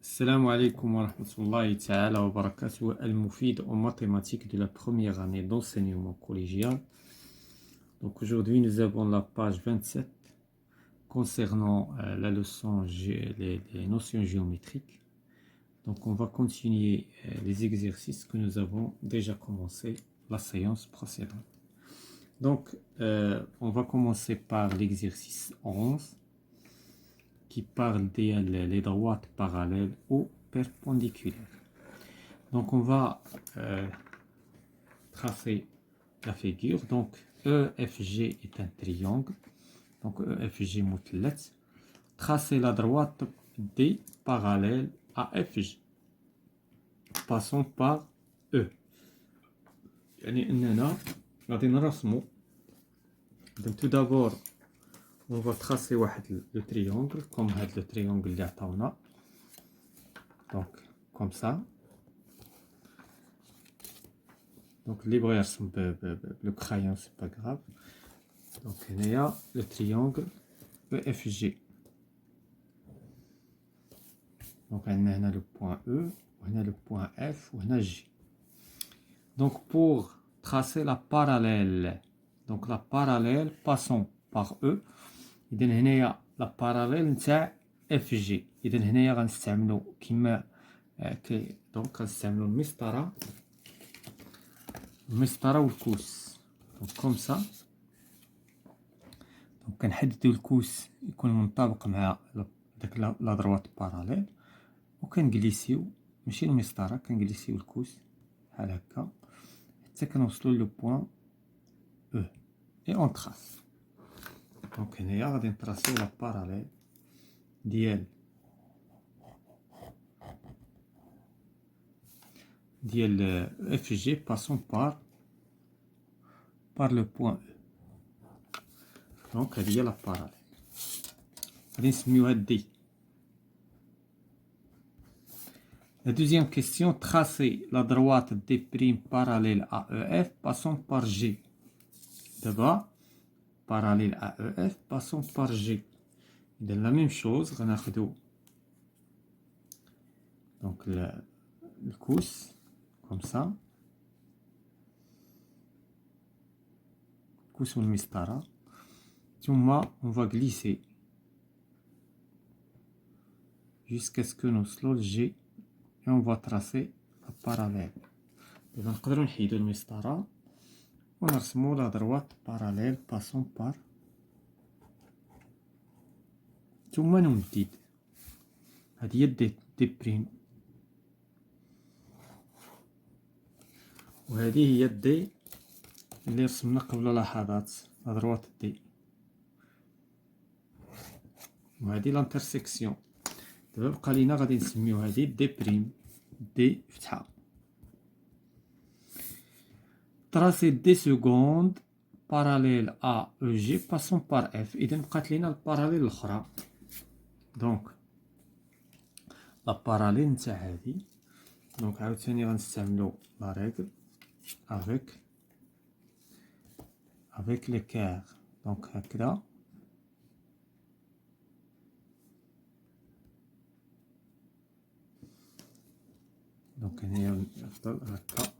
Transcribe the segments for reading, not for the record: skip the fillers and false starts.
Assalamu alaikum wa rahmatullahi ta'ala wa barakatuh, al-Mufid en mathématiques de la première année d'enseignement collégial. Donc aujourd'hui nous avons la page 27 concernant la leçon les notions géométriques. Donc on va continuer les exercices que nous avons déjà commencé la séance précédente. Donc on va commencer par l'exercice 11 qui parle des droites parallèles ou perpendiculaires. Donc on va tracer la figure. Donc EFG est un triangle. Donc EFG مثلث. Tracer la droite D parallèle à FG. Passons par E. يعني أننا غادي نرسمو. Donc tout d'abord on va tracer le triangle comme le triangle اللي عطاونا. Donc comme ça. Donc اللي بغى يرسم le crayon c'est pas grave. Donc هنايا le triangle EFG. Donc عندنا هنا le point E وهنا le point F وهنا G. Donc pour tracer la parallèle, donc la parallèle passons par E. إذن هنايا لا باراليل نتاع اف جي. إذن هنايا غنستعملو كيما دونك غنستعملو المسطرة والكوس. دونك كوم سا. دونك كنحددو الكوس يكون منطبق مع داك لا دروات باراليل وكنجليسيو ماشي المسطرة، كنجليسيو الكوس بحال هكا حتى كنوصلو لو بوين او اي اون تراس. دونك هنايا غادي نطراسيو لا باراليل ديال اف جي باسون بار لو بوين او. دونك هادي هي لا باراليل غادي نسميوها دي. La deuxième question, tracer la droite D' parallèle à EF, passons par G. D'abord, parallèle à EF, passons par G. De la même chose, on a donc le couce, comme ça. Couce ou le mistara. On va glisser jusqu'à ce que nous slot G. Et on va tracer la parallèle. إذا نقدروا نحيدو المسطرة ونرسمو لا droite parallèle passons par ثم نمدد. هذه هي دي بريم وهذه هي دي اللي رسمنا قبل لحظات لا droite دي. وهذه لانترسيكسيون. دابا بقى لينا غادي نسميو هذه دي بريم دي فتحة. Tracer des secondes parallèles à EG passons par F. إذا بقات لينا الباراليل الأخرى. دونك لا باراليل نتاع هادي. دونك عاوتاني غنستعملو لا ريغل avec l'équerre. دونك هكذا. دونك هنايا أفضل هكا.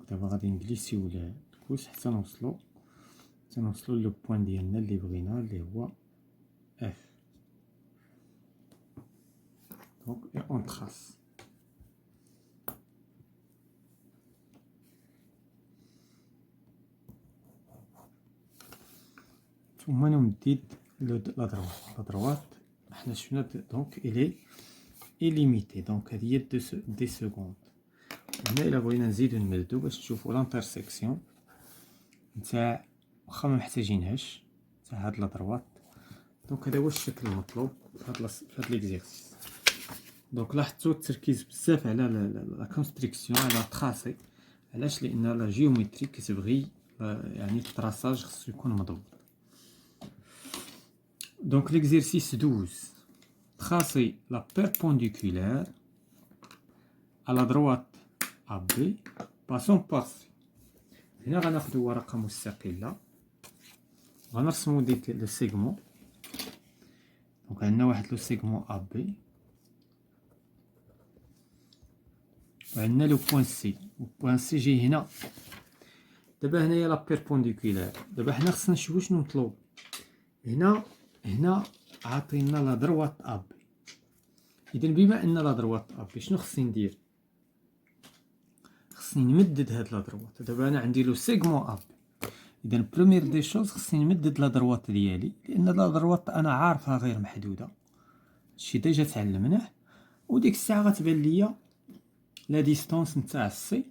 دابا غادي نجليسيو الكوس حتى نوصلو لو بوين ديالنا اللي بغينا اللي هو اف. دونك اي اون تراس. ثم نمدد لا دروات. حنا شفنا دونك الي ليميتي. دونك هذه هي دي سكوند. هنا الا بغينا نزيدو نمددو باش تشوفو لانترسيكسيون نتاع واخا ما محتاجينهاش تاع هاد لا دروات. دونك هذا هو الشكل المطلوب في هاد ليكزيرسيس. دونك لاحظتوا التركيز بزاف على لا كونستريكسيون على تراسي. علاش؟ لان لا جيومتري كتبغي يعني التراساج خصو يكون مضبوط. Donc l'exercice 12. Tracer la perpendiculaire à la droite AB. Passons par C. هنا غناخدو ورقة مستقلة. غنرسمو ديك لو سيغمون. دونك عندنا واحد لو سيغمون ا بي وعندنا لو بوين سي. بوين سي جاي هنا. دابا هنايا لا بيربونديكولار. دابا حنا خصنا نشوفو شنو مطلوب. هنا عاطينا لا دروات ا بي. اذا بما ان لا دروات ا بي شنو خصني ندير؟ خصني نمدد هاد لا دروات. دابا انا عندي لو سيغمون ا بي. اذا بروميير دي شوز خصني نمدد لا دروات ديالي، لان لا دروات انا عارفها غير محدوده. هادشي ديجا تعلمناه. وديك الساعه غتبان ليا لا ديستونس نتاع سي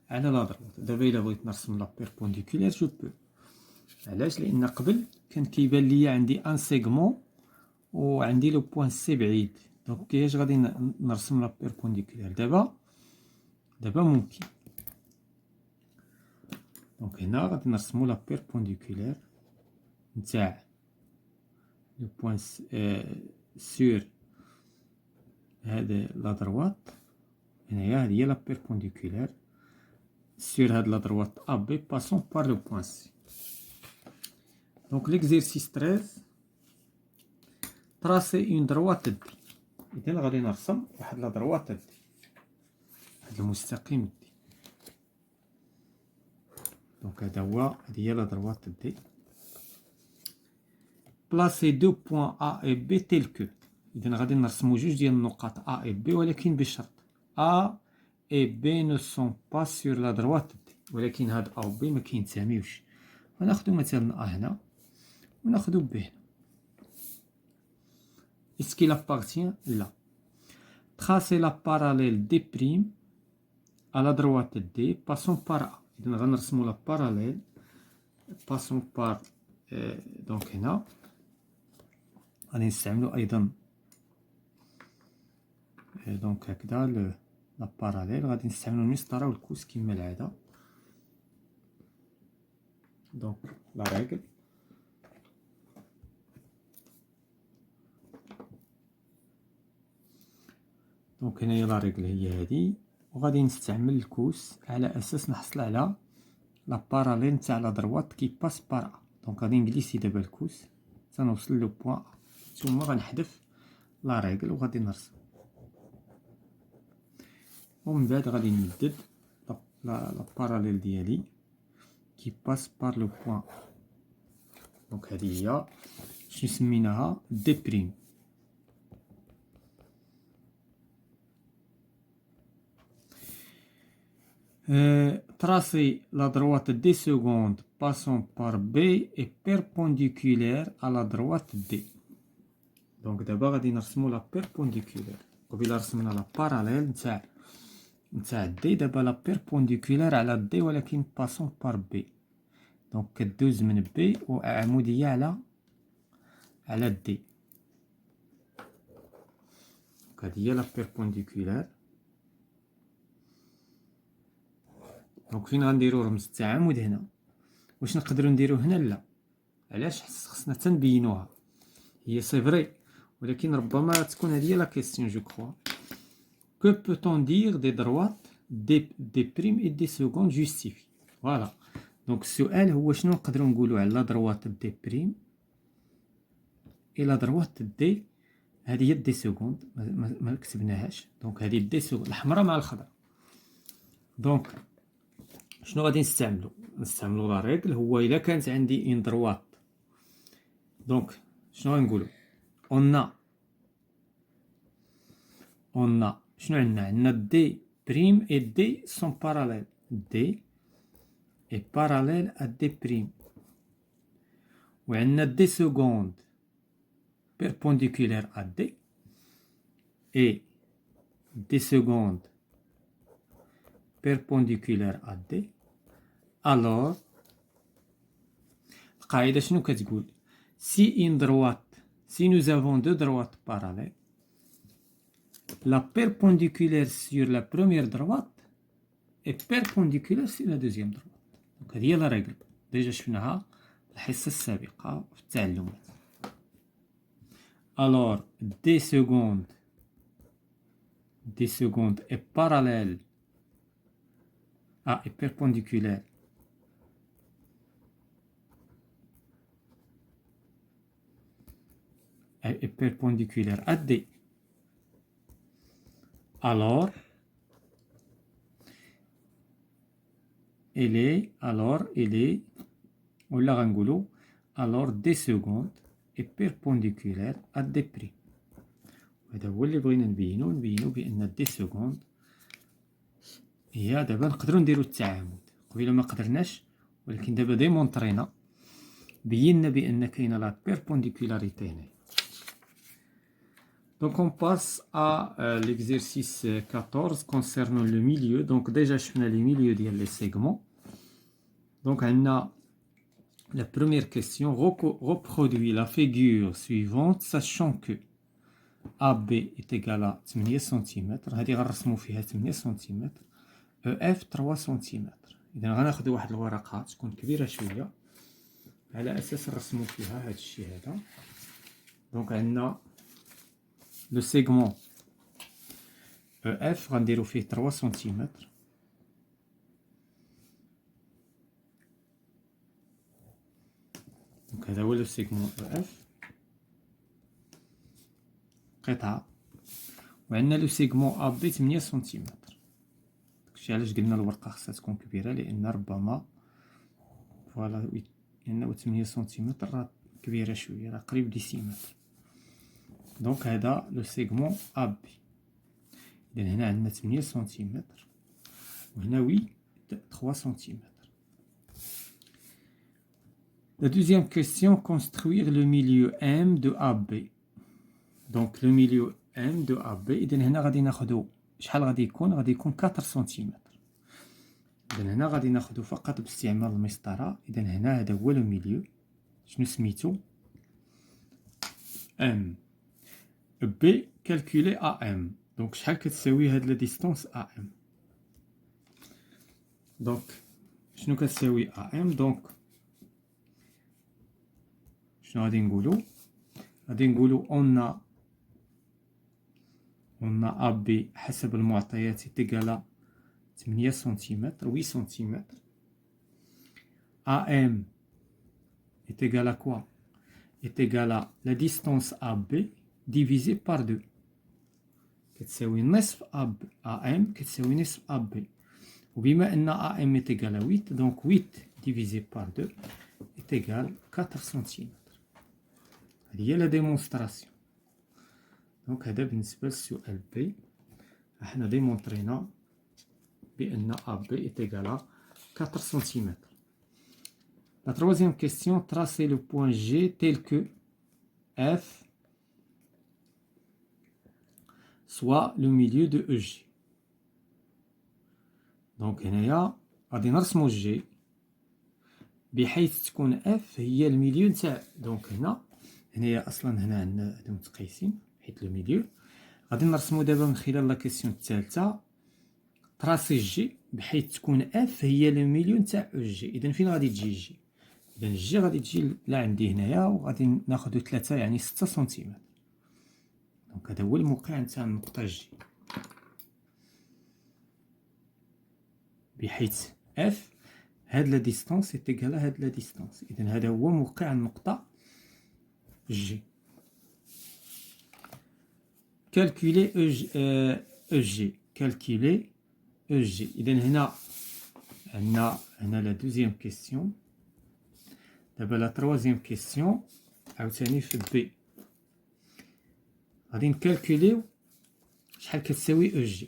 على لا دروات. دابا الا بغيت نرسم لا بيربونديكولار جو بو. علاش؟ لان قبل كان كيبان ليا عندي ان سيغمون وعندي لو بوين سي بعيد، دونك كيفاش غادي نرسم لا بيربونديكولار؟ دابا ممكن. دونك هنا غادي نرسمو لا بيربونديكولار نتاع لو بوين سور هاد لا دروات. هنايا هادي هي لا بيربونديكولار sur هاد لا دروات ا بي باسون بار لو بوين سي. دونك ليكزيرسيس 13 تراسي اون دروات دي. اذا غادي نرسم واحد لا دروات دي، واحد المستقيم دي. دونك هذا هو، هادي هي لا دروات دي. بلاسي دو بوين ا اي بي تيل كو. اذا غادي نرسمو جوج ديال النقاط ا اي بي، ولكن بشرط ا اي بي نو سون با سور لا دروات دي. ولكن هاد ا و بي ما كينتساميوش. غناخدو مثلا ا هنا وناخدو بي هنا. Est-ce qu'il appartient là? Tracer la parallèle D' à la droite D, passons par A. إذن غنرسمو la parallèle, passons par donc هنا غادي نستعملو أيضا دونك هكذا la parallèle. غادي نستعملو المسطرة والكوس كما العادة. دونك la règle. دونك هنايا لا ريغل هي هادي، وغادي نستعمل الكوس على اساس نحصل على لا باراليل نتاع لا دروات كي باس بار ا. دونك غادي نجليسي دابا الكوس حتى نوصل لو بوين ا، ثم غنحذف لا ريغل وغادي نرسم، ومن بعد غادي نمدد لا باراليل ديالي كي باس بار لو بوين ا. دونك هادي هي شنو سميناها دي بريم. Tracer la droite D seconde passant par B est perpendiculaire à la droite D. Donc d'abord غادي نرسمو la perpendiculaire. قبيله رسمنا la parallèle نتاع D. دابا la perpendiculaire على D ولكن passant par B. donc كدوز من B وعمودية على D. donc هادي هي la perpendiculaire. دونك فين غنديرو رمز التعامد هنا؟ واش نقدروا نديرو هنا؟ لا. علاش؟ خصنا حتى نبينوها. هي سي فري، ولكن ربما تكون هذه لا كيسيون جو كخوا. كو بوتون دير دي دروات دي بريم اي دي سكوند جوستيفي. فوالا. دونك السؤال هو شنو نقدروا نقولوا على لا دروات دي بريم اي لا دروات دي. هذه هي دي سكوند ما كتبناهاش. دونك هذه دي سكوند الحمراء مع الخضراء. دونك شنو غادي نستعملو لا ريغل. هو الا كانت عندي ان دروات، دونك شنو غنقولو؟ اون شنو عندنا دي بريم اي دي سون باراليل. دي اي باراليل ا دي بريم، وعندنا دي سكوند بيربونديكولير ا دي اي دي سكوند perpendiculaire à D. Alors القاعدة شنو كتقول؟ si nous avons deux droites parallèles, la perpendiculaire sur la première droite est perpendiculaire sur la deuxième droite. donc هذه هي لا ريغل ديجا شفناها الحصة السابقة في التعلمات. alors D seconde est parallèle est perpendiculaire est perpendiculaire à D, alors elle est, ولا غنقولو alors D seconde est perpendiculaire à D'. هذا هو اللي بغينا نبينو بأن D seconde هي دابا نقدرو نديرو التعامد. قبيله ما قدرناش، ولكن دابا ديمونطرينا بينا بأن كاينة لا بيربونديكولاريتي هنايا. Donc on passe à l'exercice 14 concernant le milieu. Donc déjà شفنا les milieux ديال les segments. Donc on a la première question, reproduit la figure suivante sachant que AB est égal à 8 cm. هذه غنرسمو فيها 8 cm. EF 3 cm. إذا غناخدو واحد الورقة تكون كبيرة شوية على أساس نرسمو فيها هاد الشي هذا. دونك عندنا لو سيغمون EF غنديرو فيه 3 cm. دونك هذا هو لو سيغمون EF قطعة، وعندنا لو سيغمون AB 8 cm. داكشي علاش قلنا الورقة خصها تكون كبيرة، لأن ربما فوالا لأنه 8 سنتيمتر راه كبيرة شوية، راه قريب ديسيمتر. دونك هذا لو سيغمون AB. إذا هنا عندنا 8 سنتيمتر وهنا 3 سنتيمتر. La deuxième question, construire le milieu M de AB. Donc le milieu M de AB. إذا هنا غادي ناخدو شحال غادي يكون؟ غادي يكون 4 سنتيمتر. إذا هنا غادي ناخدو فقط باستعمال المسطرة. إذا هنا هذا هو لو ميليو، شنو سميتو؟ M. B calculé AM. دونك شحال كتساوي هاد لا ديستونس AM؟ دونك شنو كتساوي AM؟ دونك شنو غادي نقولو؟ غادي نقولو أون AB حسب المعطيات تيكالا 8 سنتيمتر 8 سنتيمتر. AM est égal à quoi? Est égal à la distance AB divisé par 2. كتساوي نصف AM كتساوي نصف AB. وبما أن AM est égal à 8, donc 8 divisé par 2 est égal à 4 سنتيمتر. هذه هي لا ديمونستراسيون. دونك هذا بالنسبة للسؤال بي. احنا ديمونطرينا بأن AB est égal à 4 cm. La troisième question, tracez le point G tel que F soit le milieu de EG. Donc هنايا غادي نرسمو G بحيث تكون F هي الميليو نتاع. دونك هنايا أصلا هنا عندنا هادو متقيسين حيت لو ميليو. غادي نرسمو دابا من خلال لا كيسيون الثالثة تراسي جي بحيث تكون اف هي لو ميليو نتاع او جي. اذا فين غادي تجي جي؟ اذا جي غادي تجي لعندي هنايا وغادي ناخدو 3 يعني 6 سنتيمتر. دونك هذا هو الموقع نتاع النقطة جي بحيث اف هاد لا ديستونس ايتيكال هاد لا ديستونس. اذا هذا هو موقع النقطة جي. calculer EG. calculer EG. إذا هنا عندنا لا دوزيام كيسيون. دابا لا تروازيام كيسيون عاوتاني في بي غادي نكالكوليو شحال كتساوي EG.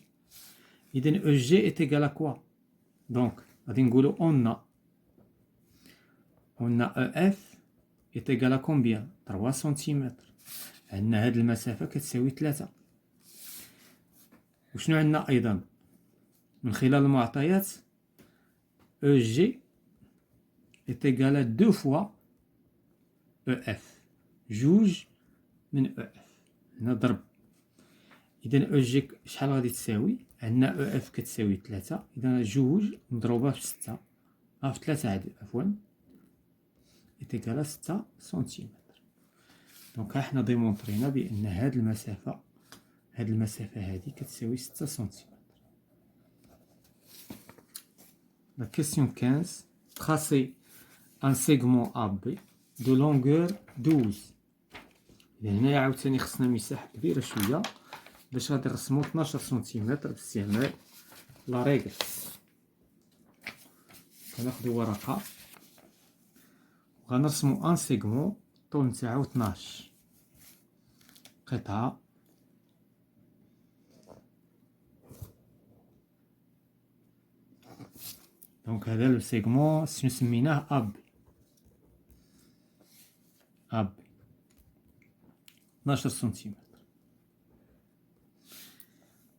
إذا EG est égal à quoi؟ دونك غادي نقولو on a EF est égal à combien؟ 3 سنتيمتر. عندنا هاد المسافة كتساوي 3. وشنو عندنا أيضا من خلال المعطيات؟ EG est égal à 2 fois EF. جوج من EF. هنا ضرب. إذا EG شحال غادي تساوي؟ عندنا EF كتساوي 3. إذا جوج مضروبة في 6 في 3 عفوا est égal à 6 سنتيمتر. دونك احنا ديمونطرينا بأن هاد المسافة هادي كتساوي 6 سنتيمتر. La question 15. Tracez un segment AB de longueur 12 إذا هنايا عاوتاني خصنا مساحة كبيرة شوية باش غادي نرسمو 12 سنتيمتر باستعمال لا ريغلس. غناخدو ورقة وغنرسمو ان سيغمون الطول نتاعو 12 قطعة. دونك هذا لو سيغمون شنو سميناه اب 12 سنتيمتر.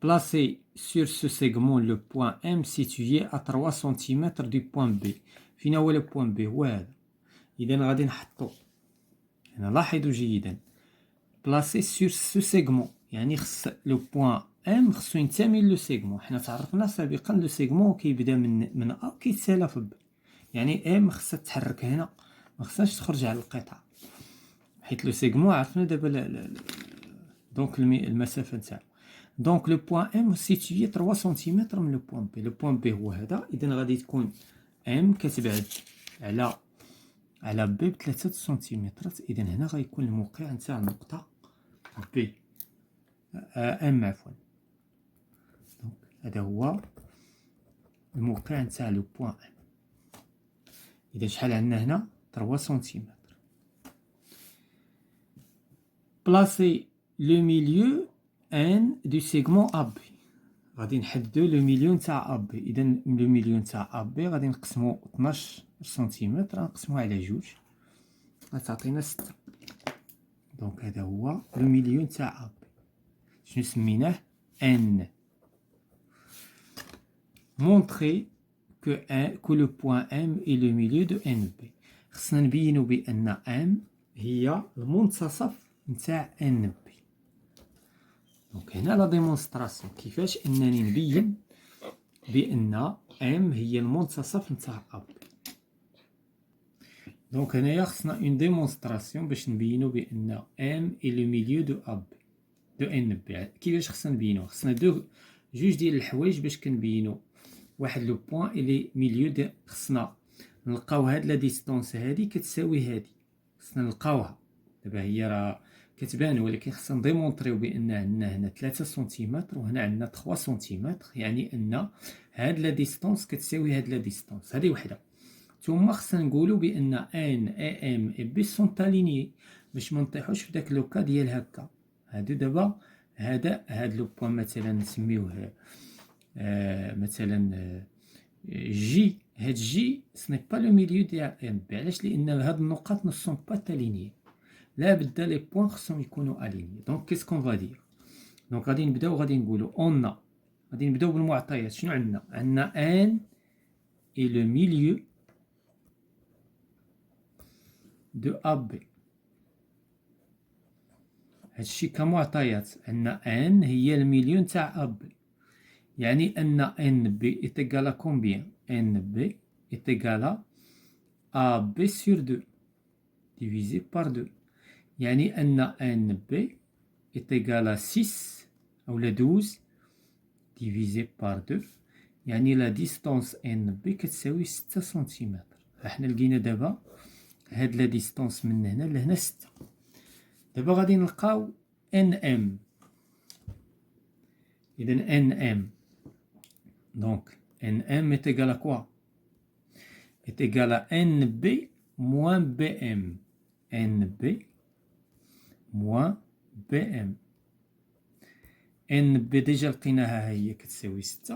Placez sur ce segment le point M situé à 3 cm du point B. فين هو لو بوان بي؟ هو هذا. إذا غادي نحطو هنا، لاحظوا جيدا، بلاسي سور سو سيغمون يعني خص لو بوان ام خصو ينتمي لو سيغمون. حنا تعرفنا سابقا لو سيغمون كيبدا من ا كيتسالى في بي، يعني ام خصها تتحرك هنا، ما خصهاش تخرج على القطعه، حيت لو سيغمون عرفنا دابا دونك المسافه نتاعو. دونك لو بوان ام سيتوي 3 سنتيمتر من لو بوان بي. لو بوان بي هو هذا. اذا غادي تكون ام كتبعد على بي ب3 سنتيمتر. اذا هنا غيكون الموقع نتاع النقطه بي ام عفوا. دونك هذا هو الموقع نتاع لو بوان ام. اذا شحال عندنا هنا؟ 3 سنتيمتر. بلاسي لو ميليو ان دو سيغمون ا بي. غادي نحددو لو ميليو نتاع ا بي. اذا لو ميليو نتاع ا بي غادي نقسمو 12 سنتيمتر، نقسموها على جوج غتعطينا 6. دونك هذا هو لو ميليو نتاع ا بي. شنو سميناه؟ ان. مونطري كو لو بوان ام اي لو ميليو دو ان بي. خصنا نبينو بان ام هي المنتصف نتاع ان بي. دونك هنا لا ديمونستراسيون كيفاش انني نبين بان ام هي المنتصف نتاع ا بي. دونك هنايا خصنا اون ديمونستراسيون باش نبينو بان ام اي لو ميليو دو ا بي دو ان بي. كيفاش خصنا نبينو؟ خصنا جوج ديال الحوايج باش كنبينو واحد لو بوين الي ميليو دو. خصنا نلقاو هاد لا ديستونس هادي كتساوي هادي، خصنا نلقاوها. دابا هي راه كتبان، ولكن خصنا نديمونطريو بان عندنا هنا 3 سنتيمتر وهنا عندنا 3 سنتيمتر، يعني ان هاد لا ديستونس كتساوي هاد لا ديستونس. هادي وحده. ثم خصنا نقولوا بان ان اي ام اي بي سون الينيي باش ما نطيحوش في داك لوكا ديال هكا. هادو دابا هاد لو بوين مثلا نسميوه مثلا جي. هاد جي سني با لو ميليو ديال ان بي. علاش؟ لان هاد النقاط نو سون با تالينيي، لا بدا لي بوين خصهم يكونوا الينيي. دونك كيس كون فادير؟ دونك غادي نبداو غادي نقولوا اون. غادي نبداو بالمعطيات. شنو عندنا؟ عندنا ان اي لو ميليو دو ا بي. هادشي كمعطيات. عندنا ان هي المليون تاع ا بي، يعني ان بي إتيكالا كومبيان؟ ان بي إتيكالا ا بي سور 2 ديفيزي بار 2، يعني ان بي إتيكالا 6 أولا 12 ديفيزي بار 2، يعني لا ديستونس ان بي كتساوي 6 سنتيمتر. حنا لقينا دابا هاد لا ديستونس من هنا لهنا 6. دابا غادي نلقاو ان ام. اذا ان ام دونك ان ام est égal à quoi؟ est égal à nb moins bm. nb moins bm. nb ديجا لقيناها هي كتساوي 6،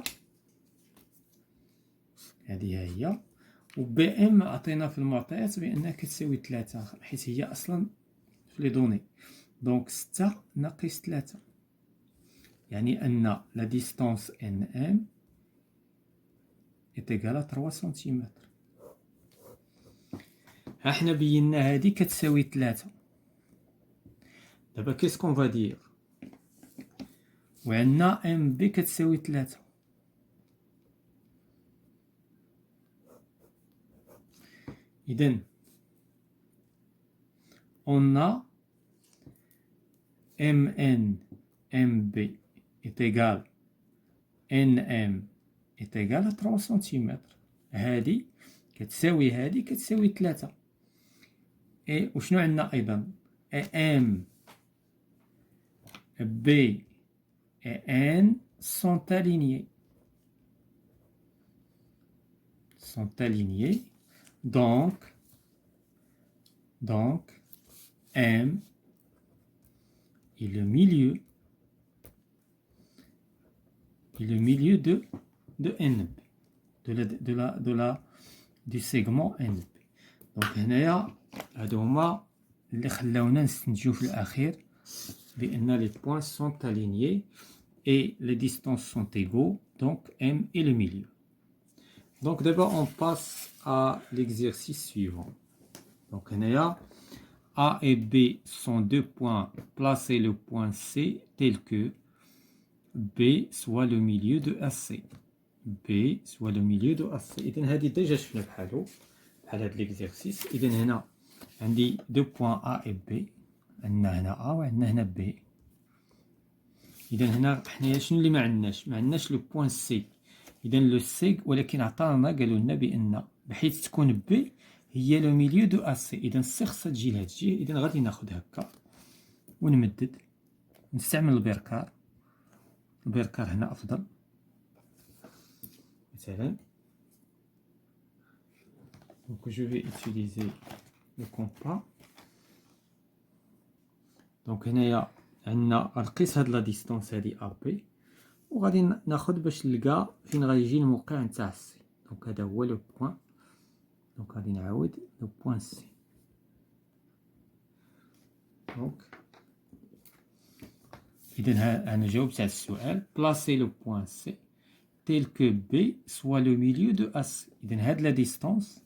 هذه هي. و بي ام عطينا في المعطيات بانها كتساوي 3 حيت هي اصلا في لي دوني. دونك 6 ناقص 3، يعني ان لا ديستونس ان ام est égal à 3 سنتيمتر. ها حنا بينا هادي كتساوي 3. دابا كيس كون فادير؟ وعندنا ام بي كتساوي 3. إذن on a mn mb est égal nm est égal à 3 سنتيمتر. هادي كتساوي هادي كتساوي 3. وشنو عندنا أيضا؟ ام B et N sont alignés. Donc M est le milieu de NB, du segment NB. Donc هنايا هادو هما اللي خلاونا نستنتجو في الأخير بأن les points sont alignés et les distances sont égaux, donc M est le milieu. Donc d'abord on passe à l'exercice suivant. Donc هنايا A et B sont deux points, placez le point C tel que B soit le milieu de AC. B soit le milieu de AC. إذن هذه déjà شفنا بحال هذا l'exercice. إذن هنا عندي deux points A et B. عندنا هنا A وعندنا هنا B. إذن هنا حنايا شنو اللي ما عندناش لو بوان سي. إذن لو سي ولكن عطانا قالوا لنا بأن بحيث تكون بي هي لو ميليو دو أسي. إذن السي خصها تجي لهاد الجهة. إذن غادي ناخد هكا ونمدد نستعمل البركار. البركار هنا أفضل مثلا. Donc je vais utiliser le compas. Donc هنايا عندنا غنقيس هاد لا ديستونس هادي ا بي وغادي ناخد باش نلقى فين غيجي الموقع نتاع سي. دونك هذا هو لو بوين. دونك غادي نعاود لو بوين سي. دونك اذا انا جاوبت على السؤال. بلاسي لو بوين سي تيل كو بي سوا لو ميليو دو اس. اذا هاد لا ديستونس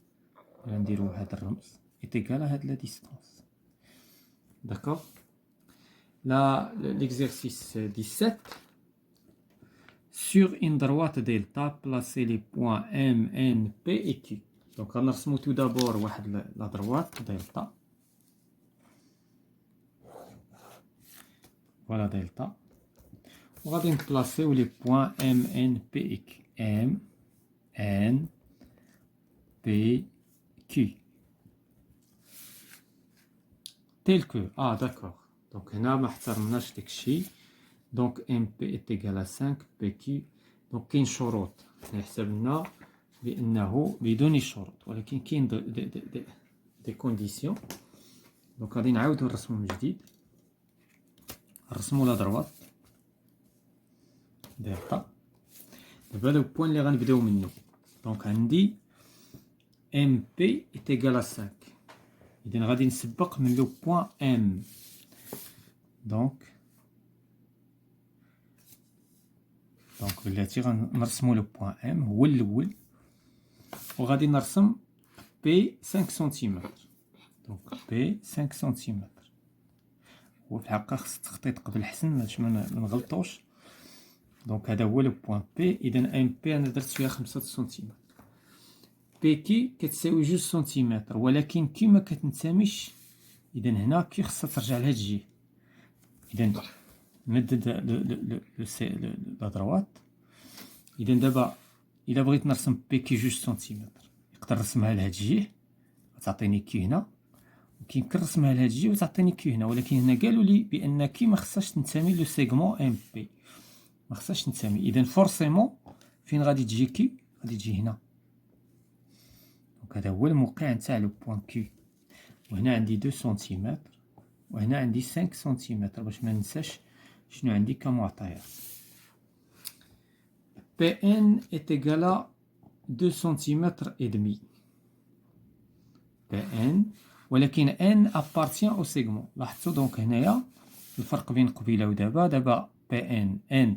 نديرو هاد الرمز ايتيكال هاد لا ديستونس. داكوغ. Là, l'exercice 17. Sur une droite delta, placez les points M, N, P et Q. Donc, on a tout d'abord la droite delta. Voilà delta. On va placer les points M, N, P et Q. M, N, P, Q. Tel que. Ah, d'accord. Donc, هنا ما احترمناش داك الشيء. Donc, MP est égal à 5 PQ. Donc, كاين شروط. نحسب لنا بأنه بدون شروط ولكن كاين دي كونديسيون. دونك غادي نعاودو نرسمو من جديد. نرسمو لا دروات دلتا. دابا هذا البوان اللي غنبداو منو. دونك عندي MP est égal à 5. إذن غادي نسبق من لو بوان M. دونك بلاتي غنرسمو لو بوان ام هو الاول وغادي نرسم بي 5 سنتيمتر. دونك بي 5 سنتيمتر. هو في الحقيقه خص التخطيط قبل حسن باش ما نغلطوش. دونك هذا هو لو بوان بي. اذا ام بي انا درت فيها 5 سنتيمتر. بي كي كتساوي 2 سنتيمتر ولكن كي ما كتنتميش. اذا هنا كي خصها ترجع لهاد الجهه. إذن نمدد لا دروات. إذن دابا إلا بغيت نرسم بي كي 2 سنتيمتر نقدر نرسمها لهاد الجهة وتعطيني كي هنا وكيمكن نرسمها لهاد الجهة وتعطيني كي هنا. ولكن هنا قالوا لي بأن كي ما خصهاش تنتمي لو سيغمون ام بي. ما خصهاش تنتمي. إذن فورسيمون فين غادي تجي كي؟ غادي تجي هنا. دونك هذا هو الموقع نتاع لو بوان كي. وهنا عندي 2 سنتيمتر وهنا عندي 5 سنتيمتر باش ما ننساش شنو عندي كمعطيات. PN est égal à 2 سنتيمتر et demi. PN ولكن N appartient au segment. لاحظتوا دونك هنايا الفرق بين قبيله ودابا PN N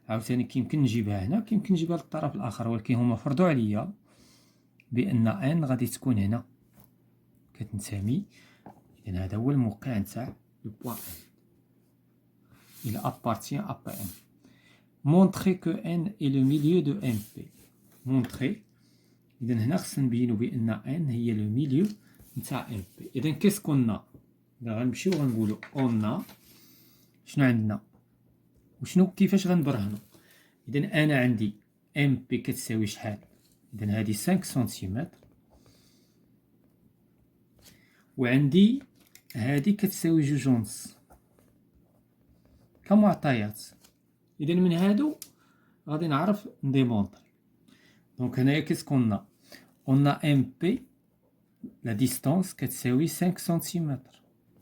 عاوتاني كيمكن نجيبها هنا كيمكن نجيبها للطرف الآخر ولكن هما فرضوا عليا بأن N غادي تكون هنا كتنتمي. إذن هذا هو الموقع نتاع لو بوان N. Il appartient à Pn. Montrer que N est le milieu de MP. Montrer. إذن هنا خصنا نبينو بأن N هي لو ميليو نتاع MP. إذن كيس كنا غنمشيو غنقولو أون شنو عندنا وشنو كيفاش غنبرهنو. إذن أنا عندي MP كتساوي شحال. إذن هادي 5 سنتيمتر وعندي هادي كتساوي 2.5. كمعطيات. إذا من هادو غادي نعرف نديمونطري. دونك هنايا كيسكون on a MP la distance كتساوي 5 سنتيمتر،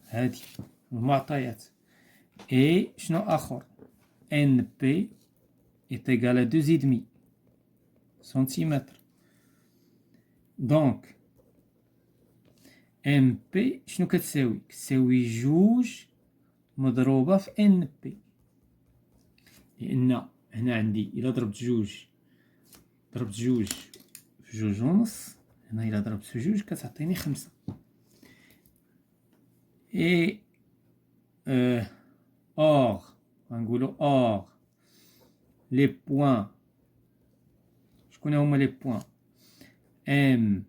هادي المعطيات. et شنو آخر NP est égal à 2,5 سنتيمتر. دونك MP شنو كتساوي؟ كتساوي 2 مضروبة في NP، لأن هنا عندي إلا ضربت 2 في 2.5، هنا إلا ضربت في 2 كتعطيني 5. et or غنقولو or les points، شكون هما les points M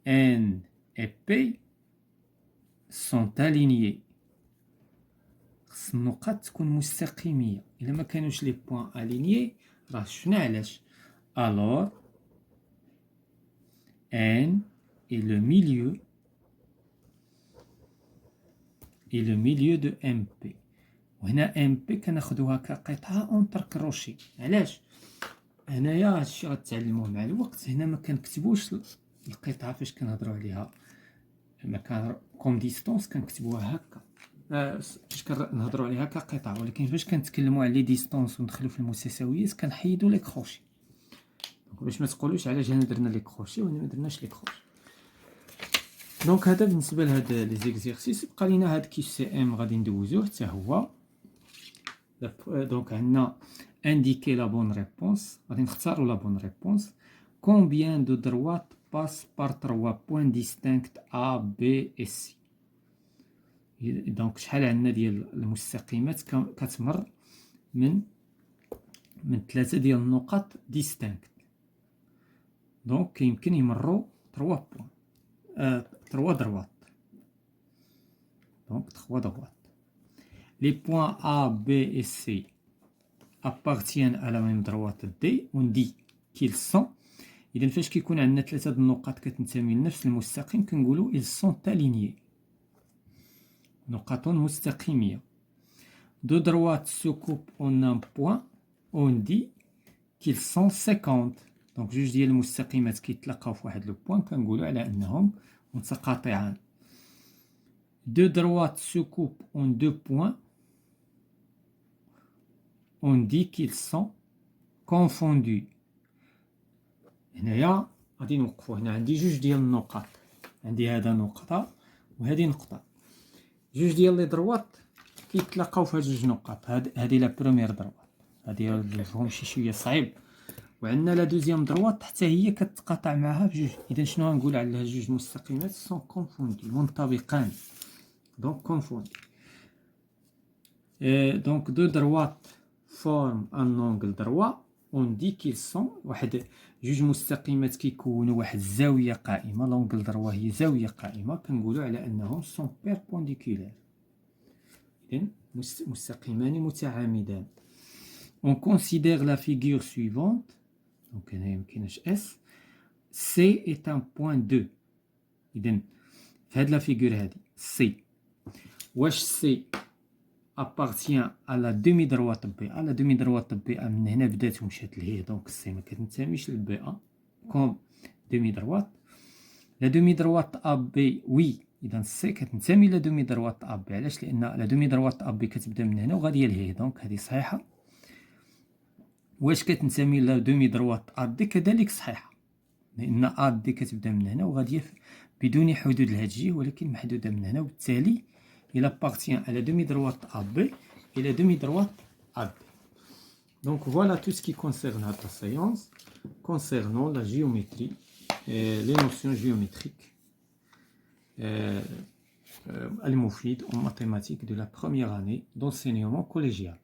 N et P sont alignés. خص النقط تكون مستقيمية. إلا ما كانوش لي بوان ألينيي راه شفنا علاش. alors N est le milieu de MP. وهنا MP كناخدوها كقطعة اونتر كروشي. علاش؟ هنايا هادشي غتعلموه مع الوقت. هنا ما كنكتبوش القطعة فاش كنهضرو عليها، ما كان كوم ديستونس كنكتبوها هكا فاش كنهضروا عليها كقطع، ولكن فاش كنتكلموا على لي ديستونس وندخلوا في المتساويات كنحيدوا لي كروشي. دونك باش ما تقولوش علاش هنا درنا لي كروشي وهنا ما درناش لي كروشي. دونك هذا بالنسبه لهاد لي زيكزيرسيس. بقى لينا هاد كيس سي ام غادي ندوزوه حتى هو. دونك عندنا انديكي لا بون ريبونس، غادي نختاروا لا بون ريبونس. كومبيان دو دروات باس بار 3 بوين ديستينكت A B et C. دونك شحال عندنا ديال المستقيمات كتمر من 3 ديال النقط ديستينكت. دونك كيمكن يمروا 3 بوين 3 دروات. دونك 3 دروات. Les points A, B et C appartiennent à la même droite D. On dit qu'ils sont. إذا فاش كيكون عندنا 3 د النقط كتنتمي لنفس المستقيم كنقولوا ils sont alignés. نقاط مستقيمية. Deux droites se coupent en un point. On dit qu'ils sont 50. دونك جوج ديال المستقيمات كيتلاقاو في واحد لو بوين كنقولوا على أنهم متقاطعان. Deux droites se coupent en 2 points. On dit qu'ils sont confondus. هنايا غادي نوقفو. هنا عندي جوج ديال النقط، عندي هذا نقطة وهذه نقطة. جوج ديال لي دروات كيتلاقاو في هاد جوج نقط. هادي لا بروميير دروات، هادي فهم شويه صعيب. وعندنا لا دوزيام دروات حتى هي كتقاطع معها في جوج. اذا شنو غنقول على هاد جوج مستقيمات؟ سون كونفوندي، منطبقان. دونك كونفوندي. دونك دو دروات فورم ان اونغل دروا. اون دي كيل سون واحد جوج مستقيمات كيكونوا واحد الزاويه قائمه. لونغل دروا هي زاويه قائمه، كنقولوا على انهم سون بيربونديكولار. إذن مستقيمان متعامدان. On considère la figure suivante. Donc هنا مكايناش S. C est un point 2. إذن في هاد لا فيغور هادي C واش C appartient à la demi droite B. La demi droite B من هنا بدات ومشات لهيه. دونك C ما كتنتميش للبي A كوم demi droite. La demi droite AB oui. إذا سي كتنتمي لا دومي دروات أ بي. علاش؟ لأن لا دومي دروات أ بي كتبدا من هنا وغادية لهيه. دونك هذه صحيحة. واش كتنتمي لا دومي دروات أ دي؟ كذلك صحيحة، لأن أ دي كتبدا من هنا وغادية بدون حدود لهاد الجهة ولكن محدودة من هنا، وبالتالي إلا بارتيان على دومي دروات أ بي إلى دومي دروات أ بي. دونك فوالا تو سكي كونسيرن هاد لا سيونس كونسيرنون لا جيومتري لي نوسيون جيومتريك المفيد en mathématiques de la première année d'enseignement collégial.